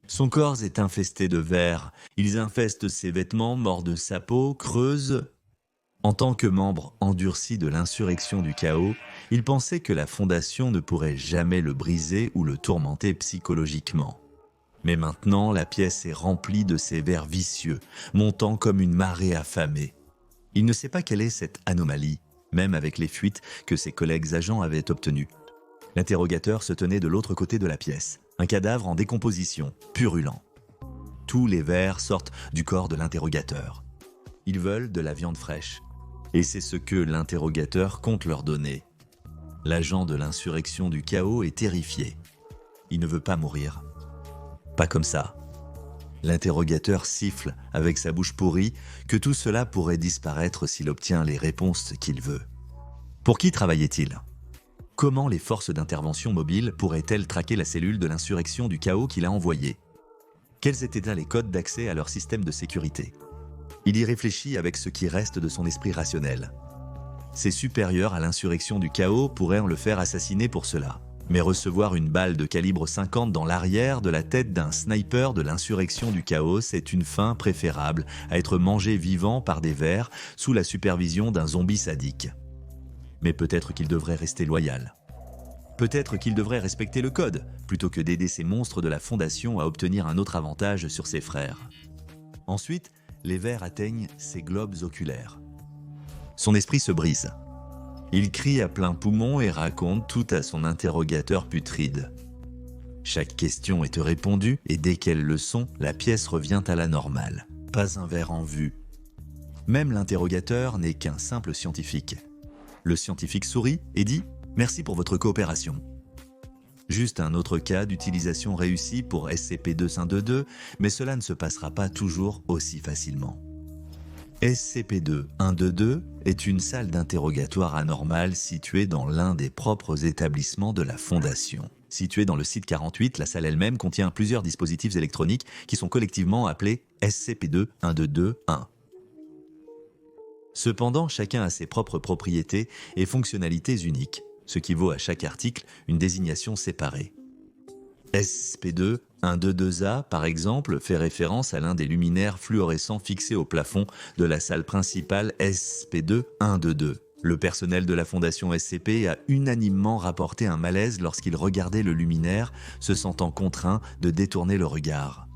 Son corps est infesté de vers. Ils infestent ses vêtements, mordent sa peau, creusent. En tant que membre endurci de l'insurrection du chaos, il pensait que la Fondation ne pourrait jamais le briser ou le tourmenter psychologiquement. Mais maintenant, la pièce est remplie de ces vers vicieux, montant comme une marée affamée. Il ne sait pas quelle est cette anomalie, même avec les fuites que ses collègues agents avaient obtenues. L'interrogateur se tenait de l'autre côté de la pièce, un cadavre en décomposition, purulent. Tous les vers sortent du corps de l'interrogateur. Ils veulent de la viande fraîche. Et c'est ce que l'interrogateur compte leur donner. L'agent de l'insurrection du chaos est terrifié. Il ne veut pas mourir. Pas comme ça. L'interrogateur siffle avec sa bouche pourrie que tout cela pourrait disparaître s'il obtient les réponses qu'il veut. Pour qui travaillait-il ? Comment les forces d'intervention mobile pourraient-elles traquer la cellule de l'insurrection du chaos qu'il a envoyée ? Quels étaient les codes d'accès à leur système de sécurité ? Il y réfléchit avec ce qui reste de son esprit rationnel. Ses supérieurs à l'insurrection du chaos pourraient le faire assassiner pour cela. Mais recevoir une balle de calibre 50 dans l'arrière de la tête d'un sniper de l'insurrection du chaos est une fin préférable à être mangé vivant par des vers sous la supervision d'un zombie sadique. Mais peut-être qu'il devrait rester loyal. Peut-être qu'il devrait respecter le code, plutôt que d'aider ces monstres de la Fondation à obtenir un autre avantage sur ses frères. Ensuite, les vers atteignent ses globes oculaires. Son esprit se brise. Il crie à plein poumon et raconte tout à son interrogateur putride. Chaque question est répondue et dès qu'elles le sont, la pièce revient à la normale. Pas un vers en vue. Même l'interrogateur n'est qu'un simple scientifique. Le scientifique sourit et dit « Merci pour votre coopération ». Juste un autre cas d'utilisation réussie pour SCP-2122, mais cela ne se passera pas toujours aussi facilement. SCP-2122 est une salle d'interrogatoire anormale située dans l'un des propres établissements de la Fondation. Située dans le site 48, la salle elle-même contient plusieurs dispositifs électroniques qui sont collectivement appelés SCP-2122-1. Cependant, chacun a ses propres propriétés et fonctionnalités uniques, ce qui vaut à chaque article une désignation séparée. SCP-2122-A, par exemple, fait référence à l'un des luminaires fluorescents fixés au plafond de la salle principale SCP-2122. Le personnel de la Fondation SCP a unanimement rapporté un malaise lorsqu'il regardait le luminaire, se sentant contraint de détourner le regard.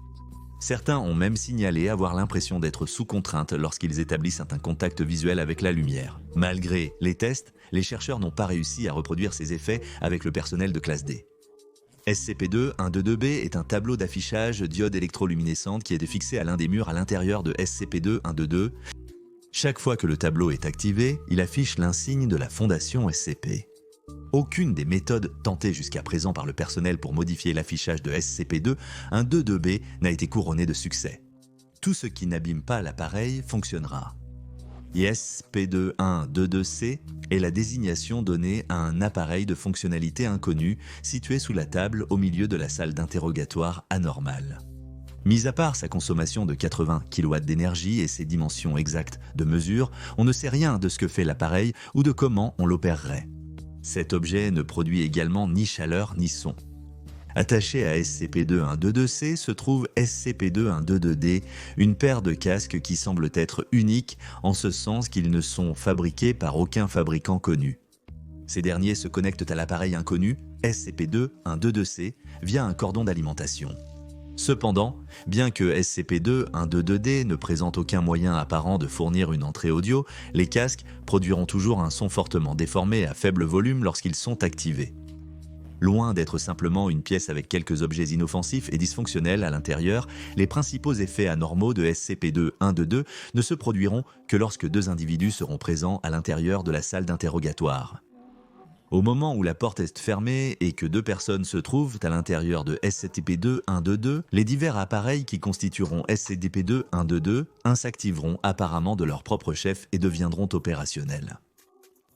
Certains ont même signalé avoir l'impression d'être sous contrainte lorsqu'ils établissent un contact visuel avec la lumière. Malgré les tests, les chercheurs n'ont pas réussi à reproduire ces effets avec le personnel de classe D. SCP-2122-B est un tableau d'affichage diode électroluminescente qui est fixé à l'un des murs à l'intérieur de SCP-2122. Chaque fois que le tableau est activé, il affiche l'insigne de la Fondation SCP. Aucune des méthodes tentées jusqu'à présent par le personnel pour modifier l'affichage de SCP-2122-B n'a été couronnée de succès. Tout ce qui n'abîme pas l'appareil fonctionnera. SCP-2122-C est la désignation donnée à un appareil de fonctionnalité inconnue situé sous la table au milieu de la salle d'interrogatoire anormale. Mis à part sa consommation de 80 kW d'énergie et ses dimensions exactes de mesure, on ne sait rien de ce que fait l'appareil ou de comment on l'opérerait. Cet objet ne produit également ni chaleur ni son. Attaché à SCP-2122-C se trouve SCP-2122-D, une paire de casques qui semblent être uniques en ce sens qu'ils ne sont fabriqués par aucun fabricant connu. Ces derniers se connectent à l'appareil inconnu, SCP-2122-C, via un cordon d'alimentation. Cependant, bien que SCP-2122-D ne présente aucun moyen apparent de fournir une entrée audio, les casques produiront toujours un son fortement déformé à faible volume lorsqu'ils sont activés. Loin d'être simplement une pièce avec quelques objets inoffensifs et dysfonctionnels à l'intérieur, les principaux effets anormaux de SCP-2122 ne se produiront que lorsque deux individus seront présents à l'intérieur de la salle d'interrogatoire. Au moment où la porte est fermée et que deux personnes se trouvent à l'intérieur de SCP-2122, les divers appareils qui constitueront SCP-2122 s'activeront apparemment de leur propre chef et deviendront opérationnels.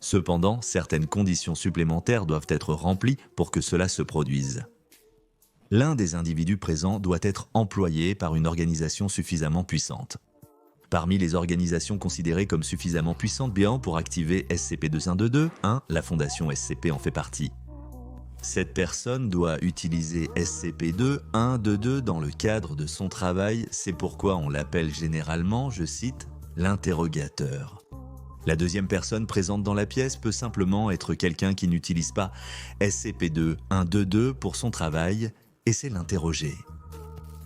Cependant, certaines conditions supplémentaires doivent être remplies pour que cela se produise. L'un des individus présents doit être employé par une organisation suffisamment puissante. Parmi les organisations considérées comme suffisamment puissantes pour activer SCP-2122, la Fondation SCP en fait partie. Cette personne doit utiliser SCP-2 dans le cadre de son travail, c'est pourquoi on l'appelle généralement, je cite, l'interrogateur. La deuxième personne présente dans la pièce peut simplement être quelqu'un qui n'utilise pas SCP-2 pour son travail, et c'est l'interrogé.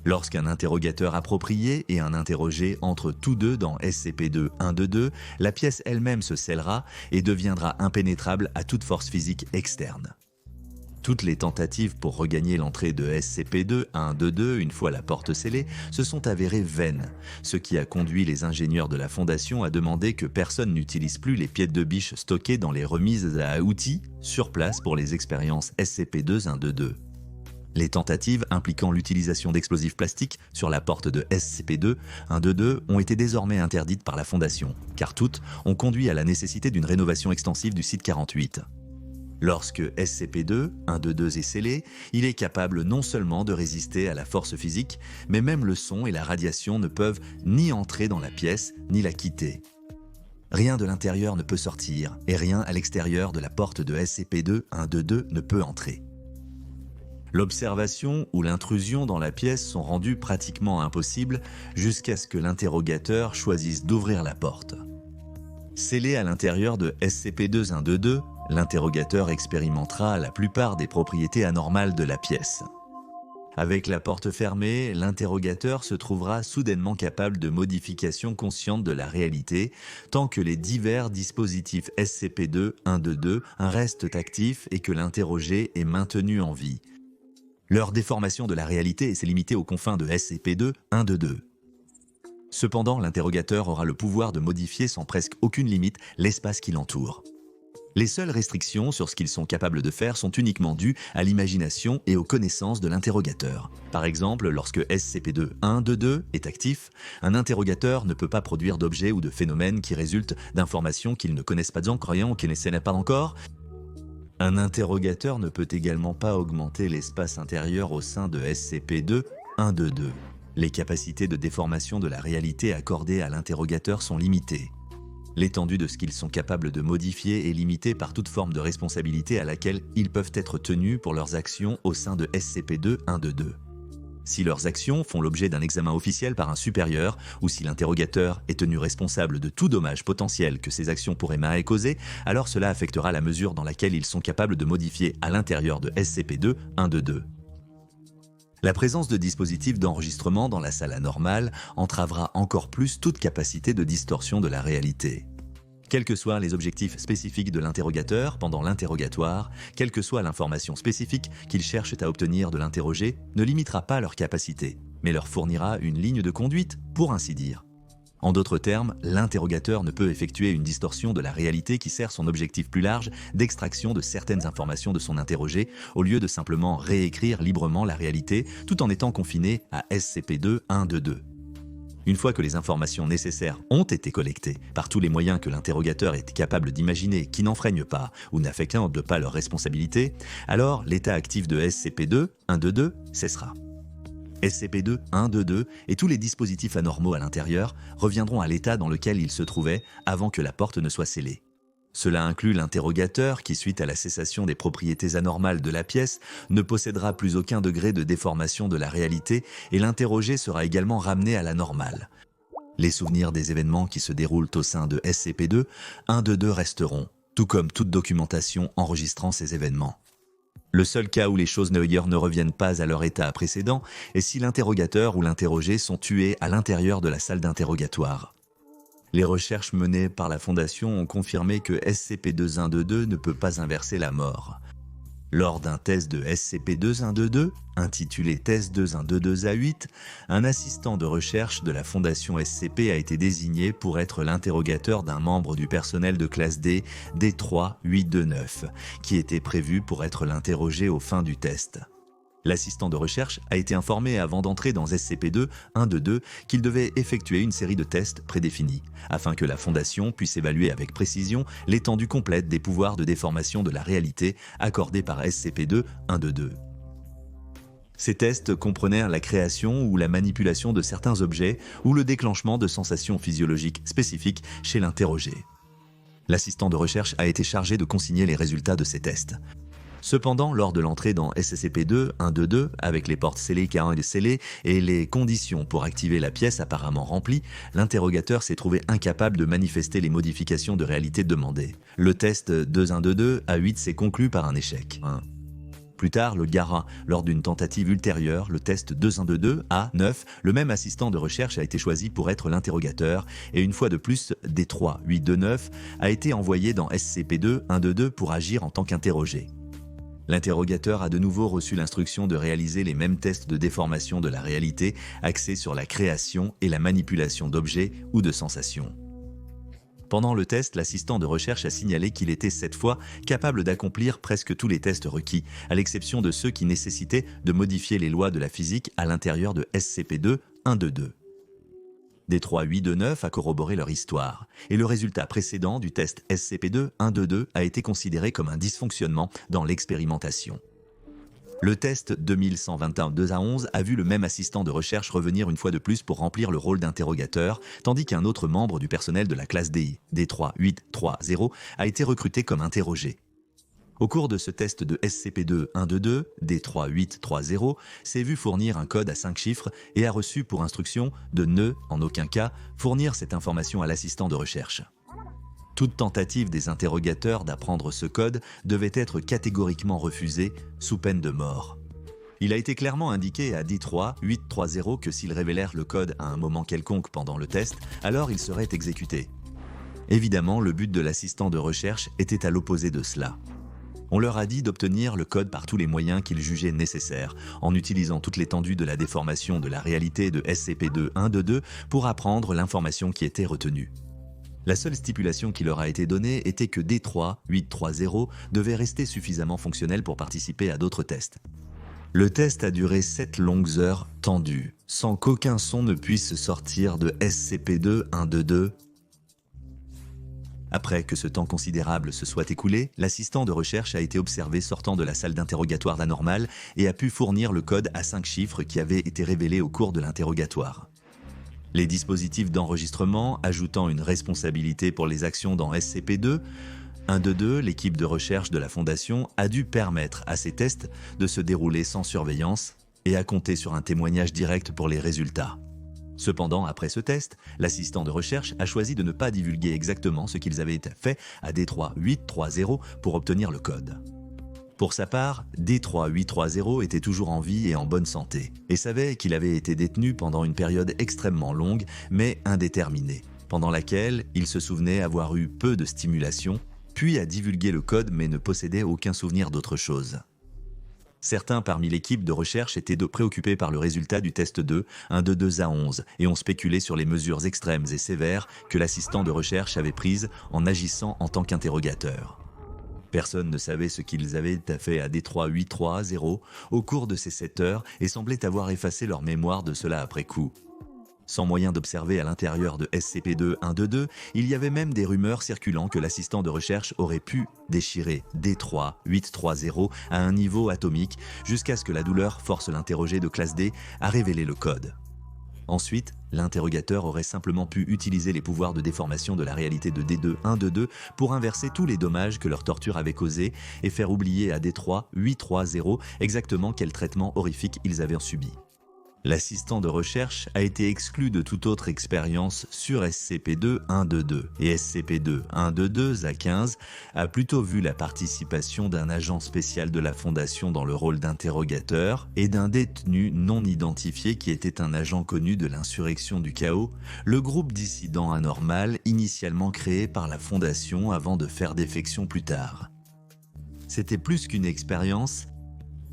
Lorsqu'un interrogateur approprié et un interrogé entrent tous deux dans SCP-2, la pièce elle-même se scellera et deviendra impénétrable à toute force physique externe. Toutes les tentatives pour regagner l'entrée de SCP-2 une fois la porte scellée se sont avérées vaines, ce qui a conduit les ingénieurs de la Fondation à demander que personne n'utilise plus les pièces de biche stockées dans les remises à outils sur place pour les expériences SCP-2. Les tentatives impliquant l'utilisation d'explosifs plastiques sur la porte de SCP-2 ont été désormais interdites par la Fondation, car toutes ont conduit à la nécessité d'une rénovation extensive du site 48. Lorsque SCP-2 est scellé, il est capable non seulement de résister à la force physique, mais même le son et la radiation ne peuvent ni entrer dans la pièce, ni la quitter. Rien de l'intérieur ne peut sortir, et rien à l'extérieur de la porte de SCP-2 ne peut entrer. L'observation ou l'intrusion dans la pièce sont rendues pratiquement impossibles jusqu'à ce que l'interrogateur choisisse d'ouvrir la porte. Scellé à l'intérieur de SCP-2 l'interrogateur expérimentera la plupart des propriétés anormales de la pièce. Avec la porte fermée, l'interrogateur se trouvera soudainement capable de modifications conscientes de la réalité, tant que les divers dispositifs SCP-2 restent actifs et que l'interrogé est maintenu en vie. Leur déformation de la réalité s'est limitée aux confins de SCP-2. Cependant, l'interrogateur aura le pouvoir de modifier sans presque aucune limite l'espace qui l'entoure. Les seules restrictions sur ce qu'ils sont capables de faire sont uniquement dues à l'imagination et aux connaissances de l'interrogateur. Par exemple, lorsque SCP-2 est actif, un interrogateur ne peut pas produire d'objets ou de phénomènes qui résultent d'informations qu'ils ne connaissent pas encore ou qu'ils ne connaissent pas encore. Un interrogateur ne peut également pas augmenter l'espace intérieur au sein de SCP-2. Les capacités de déformation de la réalité accordées à l'interrogateur sont limitées. L'étendue de ce qu'ils sont capables de modifier est limitée par toute forme de responsabilité à laquelle ils peuvent être tenus pour leurs actions au sein de SCP-2. Si leurs actions font l'objet d'un examen officiel par un supérieur, ou si l'interrogateur est tenu responsable de tout dommage potentiel que ces actions pourraient causer, alors cela affectera la mesure dans laquelle ils sont capables de modifier à l'intérieur de SCP-2. La présence de dispositifs d'enregistrement dans la salle anormale entravera encore plus toute capacité de distorsion de la réalité. Quels que soient les objectifs spécifiques de l'interrogateur pendant l'interrogatoire, quelle que soit l'information spécifique qu'ils cherchent à obtenir de l'interrogé, ne limitera pas leur capacité, mais leur fournira une ligne de conduite, pour ainsi dire. En d'autres termes, l'interrogateur ne peut effectuer une distorsion de la réalité qui sert son objectif plus large d'extraction de certaines informations de son interrogé, au lieu de simplement réécrire librement la réalité tout en étant confiné à SCP-2. Une fois que les informations nécessaires ont été collectées par tous les moyens que l'interrogateur est capable d'imaginer qui n'enfreignent pas ou n'affectent pas leur responsabilité, alors l'état actif de SCP-2 cessera. SCP-2 et tous les dispositifs anormaux à l'intérieur reviendront à l'état dans lequel ils se trouvaient avant que la porte ne soit scellée. Cela inclut l'interrogateur qui, suite à la cessation des propriétés anormales de la pièce, ne possédera plus aucun degré de déformation de la réalité et l'interrogé sera également ramené à la normale. Les souvenirs des événements qui se déroulent au sein de SCP-2 resteront, tout comme toute documentation enregistrant ces événements. Le seul cas où les choses ne reviennent pas à leur état précédent est si l'interrogateur ou l'interrogé sont tués à l'intérieur de la salle d'interrogatoire. Les recherches menées par la Fondation ont confirmé que SCP-2 ne peut pas inverser la mort. Lors d'un test de SCP-2 intitulé Test 212A8, un assistant de recherche de la Fondation SCP a été désigné pour être l'interrogateur d'un membre du personnel de classe D, D3-829, qui était prévu pour être l'interrogé aux fins du test. L'assistant de recherche a été informé avant d'entrer dans SCP-2 qu'il devait effectuer une série de tests prédéfinis, afin que la Fondation puisse évaluer avec précision l'étendue complète des pouvoirs de déformation de la réalité accordés par SCP-2. Ces tests comprenaient la création ou la manipulation de certains objets ou le déclenchement de sensations physiologiques spécifiques chez l'interrogé. L'assistant de recherche a été chargé de consigner les résultats de ces tests. Cependant, lors de l'entrée dans SCP-2 avec les portes scellées K1 et scellées et les conditions pour activer la pièce apparemment remplies, l'interrogateur s'est trouvé incapable de manifester les modifications de réalité demandées. Le test 2122 A8 s'est conclu par un échec. Plus tard, le GARA, lors d'une tentative ultérieure, le test 2122 A9, le même assistant de recherche a été choisi pour être l'interrogateur et une fois de plus, D3-829 a été envoyé dans SCP-2 pour agir en tant qu'interrogé. L'interrogateur a de nouveau reçu l'instruction de réaliser les mêmes tests de déformation de la réalité axés sur la création et la manipulation d'objets ou de sensations. Pendant le test, l'assistant de recherche a signalé qu'il était cette fois capable d'accomplir presque tous les tests requis, à l'exception de ceux qui nécessitaient de modifier les lois de la physique à l'intérieur de SCP-2 D3-829 a corroboré leur histoire, et le résultat précédent du test SCP-2 a été considéré comme un dysfonctionnement dans l'expérimentation. Le test 2121-2-11 a vu le même assistant de recherche revenir une fois de plus pour remplir le rôle d'interrogateur, tandis qu'un autre membre du personnel de la classe DI, D3-830, a été recruté comme interrogé. Au cours de ce test de SCP-2 D3-830, s'est vu fournir un code à 5 chiffres et a reçu pour instruction de ne, en aucun cas, fournir cette information à l'assistant de recherche. Toute tentative des interrogateurs d'apprendre ce code devait être catégoriquement refusée, sous peine de mort. Il a été clairement indiqué à D3-830 que s'ils révélèrent le code à un moment quelconque pendant le test, alors ils seraient exécutés. Évidemment, le but de l'assistant de recherche était à l'opposé de cela. On leur a dit d'obtenir le code par tous les moyens qu'ils jugeaient nécessaires, en utilisant toute l'étendue de la déformation de la réalité de SCP-2 pour apprendre l'information qui était retenue. La seule stipulation qui leur a été donnée était que D3-830 devait rester suffisamment fonctionnel pour participer à d'autres tests. Le test a duré 7 longues heures tendues, sans qu'aucun son ne puisse sortir de SCP-2. Après que ce temps considérable se soit écoulé, l'assistant de recherche a été observé sortant de la salle d'interrogatoire d'anormal et a pu fournir le code à 5 chiffres qui avaient été révélés au cours de l'interrogatoire. Les dispositifs d'enregistrement ajoutant une responsabilité pour les actions dans SCP-2, l'équipe de recherche de la Fondation a dû permettre à ces tests de se dérouler sans surveillance et a compté sur un témoignage direct pour les résultats. Cependant, après ce test, l'assistant de recherche a choisi de ne pas divulguer exactement ce qu'ils avaient fait à D3-830 pour obtenir le code. Pour sa part, D3-830 était toujours en vie et en bonne santé, et savait qu'il avait été détenu pendant une période extrêmement longue, mais indéterminée, pendant laquelle il se souvenait avoir eu peu de stimulation, puis a divulgué le code mais ne possédait aucun souvenir d'autre chose. Certains parmi l'équipe de recherche étaient préoccupés par le résultat du test 2-11 et ont spéculé sur les mesures extrêmes et sévères que l'assistant de recherche avait prises en agissant en tant qu'interrogateur. Personne ne savait ce qu'ils avaient fait à D3-830 au cours de ces 7 heures et semblaient avoir effacé leur mémoire de cela après coup. Sans moyen d'observer à l'intérieur de SCP-2 il y avait même des rumeurs circulant que l'assistant de recherche aurait pu déchirer D3-830 à un niveau atomique jusqu'à ce que la douleur force l'interrogé de classe D à révéler le code. Ensuite, l'interrogateur aurait simplement pu utiliser les pouvoirs de déformation de la réalité de D2 pour inverser tous les dommages que leur torture avait causés et faire oublier à D3-830 exactement quel traitement horrifique ils avaient subi. L'assistant de recherche a été exclu de toute autre expérience sur SCP-2 et SCP-2 A15 a plutôt vu la participation d'un agent spécial de la Fondation dans le rôle d'interrogateur et d'un détenu non identifié qui était un agent connu de l'insurrection du chaos, le groupe dissident anormal initialement créé par la Fondation avant de faire défection plus tard. C'était plus qu'une expérience.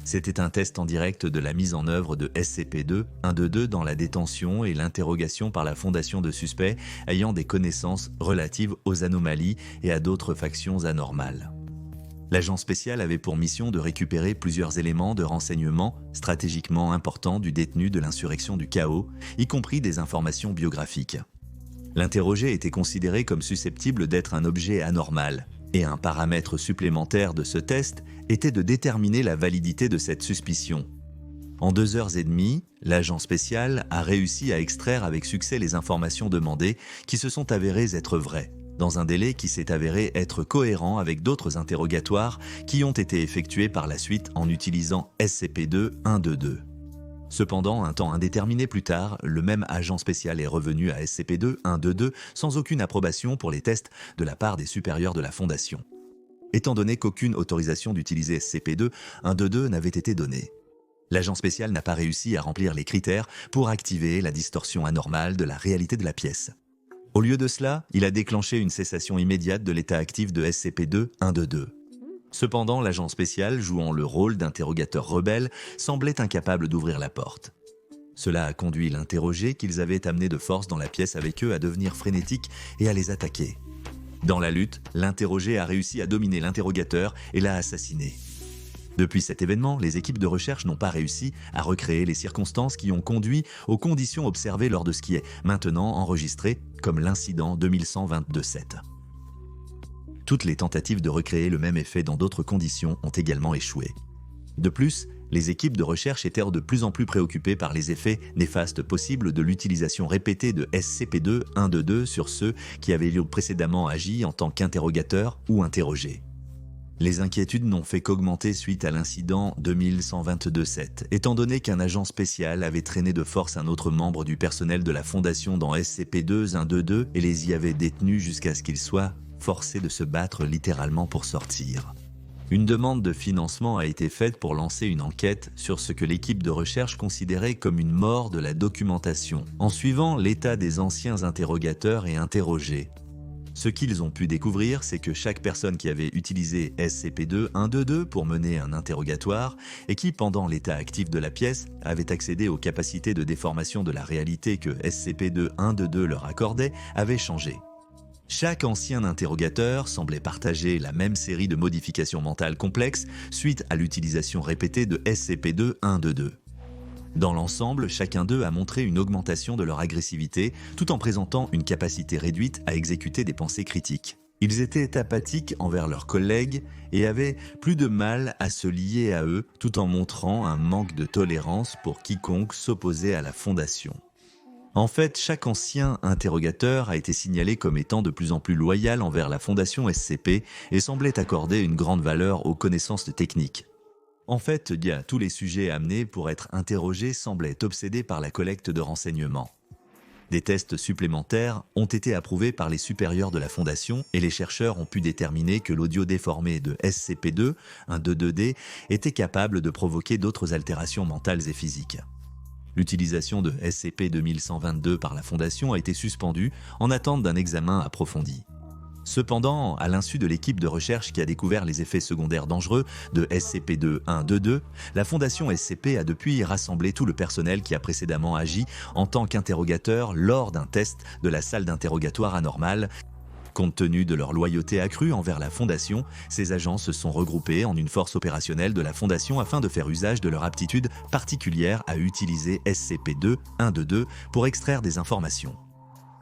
C'était un test en direct de la mise en œuvre de SCP-2 dans la détention et l'interrogation par la Fondation de suspects ayant des connaissances relatives aux anomalies et à d'autres factions anormales. L'agent spécial avait pour mission de récupérer plusieurs éléments de renseignement stratégiquement importants du détenu de l'insurrection du chaos, y compris des informations biographiques. L'interrogé était considéré comme susceptible d'être un objet anormal, et un paramètre supplémentaire de ce test était de déterminer la validité de cette suspicion. En 2h30, l'agent spécial a réussi à extraire avec succès les informations demandées qui se sont avérées être vraies. dans un délai qui s'est avéré être cohérent avec d'autres interrogatoires qui ont été effectués par la suite en utilisant SCP-2-122. Cependant, un temps indéterminé plus tard, le même agent spécial est revenu à SCP-2-122 sans aucune approbation pour les tests de la part des supérieurs de la Fondation. Étant donné qu'aucune autorisation d'utiliser SCP-2-122 n'avait été donnée, l'agent spécial n'a pas réussi à remplir les critères pour activer la distorsion anormale de la réalité de la pièce. Au lieu de cela, il a déclenché une cessation immédiate de l'état actif de SCP-2-122. Cependant, l'agent spécial, jouant le rôle d'interrogateur rebelle, semblait incapable d'ouvrir la porte. Cela a conduit l'interrogé qu'ils avaient amené de force dans la pièce avec eux à devenir frénétique et à les attaquer. Dans la lutte, l'interrogé a réussi à dominer l'interrogateur et l'a assassiné. Depuis cet événement, les équipes de recherche n'ont pas réussi à recréer les circonstances qui ont conduit aux conditions observées lors de ce qui est maintenant enregistré comme l'incident 2122-7. Toutes les tentatives de recréer le même effet dans d'autres conditions ont également échoué. De plus, les équipes de recherche étaient de plus en plus préoccupées par les effets néfastes possibles de l'utilisation répétée de SCP-2-122 sur ceux qui avaient précédemment agi en tant qu'interrogateurs ou interrogés. Les inquiétudes n'ont fait qu'augmenter suite à l'incident 2122-7, étant donné qu'un agent spécial avait traîné de force un autre membre du personnel de la Fondation dans SCP-2-122 et les y avait détenus jusqu'à ce qu'ils soient forcés de se battre littéralement pour sortir. Une demande de financement a été faite pour lancer une enquête sur ce que l'équipe de recherche considérait comme une mort de la documentation, en suivant l'état des anciens interrogateurs et interrogés. Ce qu'ils ont pu découvrir, c'est que chaque personne qui avait utilisé SCP-2-122 pour mener un interrogatoire et qui, pendant l'état actif de la pièce, avait accédé aux capacités de déformation de la réalité que SCP-2-122 leur accordait, avait changé. Chaque ancien interrogateur semblait partager la même série de modifications mentales complexes suite à l'utilisation répétée de SCP-2-122. Dans l'ensemble, chacun d'eux a montré une augmentation de leur agressivité tout en présentant une capacité réduite à exécuter des pensées critiques. Ils étaient apathiques envers leurs collègues et avaient plus de mal à se lier à eux tout en montrant un manque de tolérance pour quiconque s'opposait à la Fondation. En fait, chaque ancien interrogateur a été signalé comme étant de plus en plus loyal envers la Fondation SCP et semblait accorder une grande valeur aux connaissances techniques. En fait, tous les sujets amenés pour être interrogés semblaient obsédés par la collecte de renseignements. Des tests supplémentaires ont été approuvés par les supérieurs de la Fondation et les chercheurs ont pu déterminer que l'audio déformé de SCP-2, un 2D, était capable de provoquer d'autres altérations mentales et physiques. L'utilisation de SCP-2122 par la Fondation a été suspendue en attente d'un examen approfondi. Cependant, à l'insu de l'équipe de recherche qui a découvert les effets secondaires dangereux de SCP-2122, la Fondation SCP a depuis rassemblé tout le personnel qui a précédemment agi en tant qu'interrogateur lors d'un test de la salle d'interrogatoire anormale. Compte tenu de leur loyauté accrue envers la Fondation, ces agents se sont regroupés en une force opérationnelle de la Fondation afin de faire usage de leur aptitude particulière à utiliser SCP-2-122 pour extraire des informations.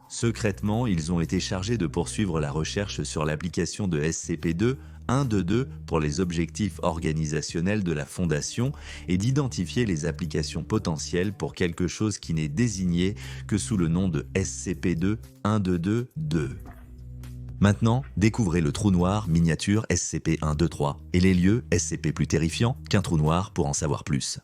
Secrètement, ils ont été chargés de poursuivre la recherche sur l'application de SCP-2-122 pour les objectifs organisationnels de la Fondation et d'identifier les applications potentielles pour quelque chose qui n'est désigné que sous le nom de SCP-2-122-2. Maintenant, découvrez le trou noir miniature SCP-123 et les lieux SCP plus terrifiants qu'un trou noir pour en savoir plus.